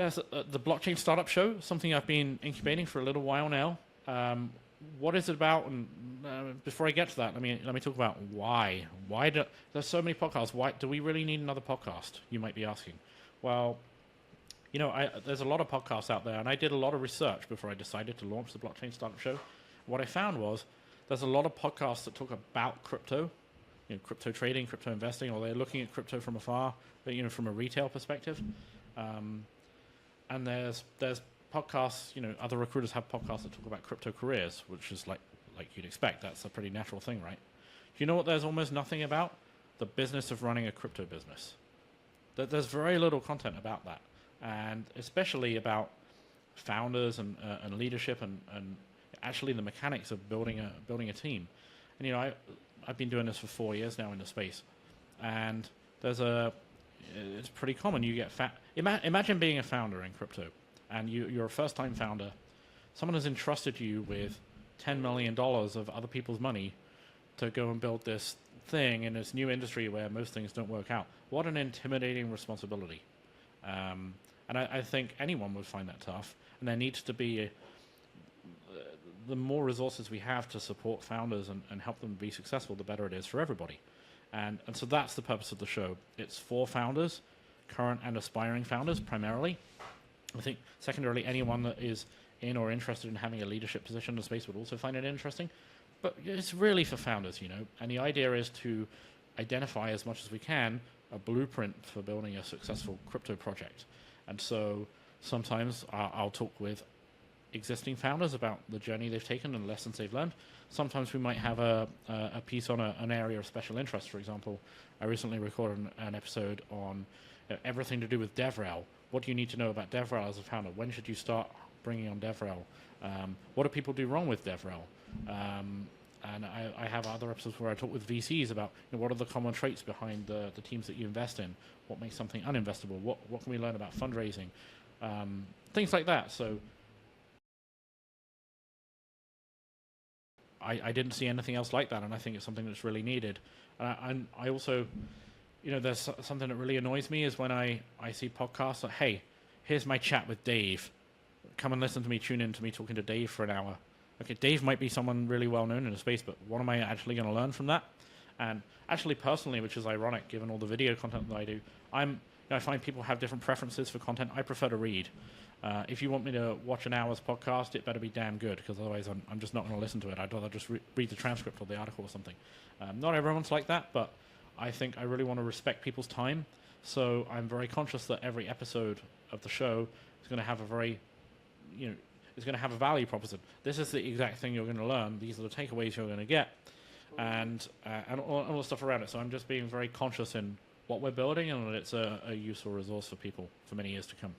There's the blockchain startup show, something I've been incubating for a little while now. What is it about? And before I get to that, let me talk about why. There's so many podcasts? Why do we really need another podcast? You might be asking. Well, there's a lot of podcasts out there, and I did a lot of research before I decided to launch the blockchain startup show. What I found was there's a lot of podcasts that talk about crypto, crypto trading, crypto investing, or they're looking at crypto from afar, but from a retail perspective. And there's podcasts, other recruiters have podcasts that talk about crypto careers, which is like you'd expect. That's a pretty natural thing, right? Do you know what there's almost nothing about? The business of running a crypto business. There's very little content about that, and especially about founders and leadership and actually the mechanics of building a team. And I've been doing this for 4 years now in the space, and it's pretty common. You get imagine being a founder in crypto, and you're a first-time founder. Someone has entrusted you with $10 million of other people's money to go and build this thing in this new industry where most things don't work out. What an intimidating responsibility. And I think anyone would find that tough. And there needs to be the more resources we have to support founders and help them be successful, the better it is for everybody. And so that's the purpose of the show. It's for founders, current and aspiring founders primarily. I think secondarily, anyone that is in or interested in having a leadership position in the space would also find it interesting. But it's really for founders, And the idea is to identify as much as we can a blueprint for building a successful crypto project. And so sometimes I'll talk with existing founders about the journey they've taken and the lessons they've learned. Sometimes we might have a piece on an area of special interest. For example, I recently recorded an episode on everything to do with DevRel. What do you need to know about DevRel as a founder? When should you start bringing on DevRel? What do people do wrong with DevRel? And I have other episodes where I talk with VCs about what are the common traits behind the teams that you invest in? What makes something uninvestable? What can we learn about fundraising? Things like that. So I didn't see anything else like that, and I think it's something that's really needed. And I also, there's something that really annoys me is when I see podcasts like, hey, here's my chat with Dave. Come and listen to me, tune in to me talking to Dave for an hour. Okay, Dave might be someone really well known in the space, but what am I actually going to learn from that? And actually, personally, which is ironic given all the video content that I do, I find people have different preferences for content. I prefer to read. If you want me to watch an hour's podcast, it better be damn good, because otherwise I'm just not going to listen to it. I'd rather just read the transcript or the article or something. Not everyone's like that, but I think I really want to respect people's time. So I'm very conscious that every episode of the show is going to have is going to have a value proposition. This is the exact thing you're going to learn. These are the takeaways you're going to get, and all the stuff around it. So I'm just being very conscious in what we're building, and that it's a useful resource for people for many years to come.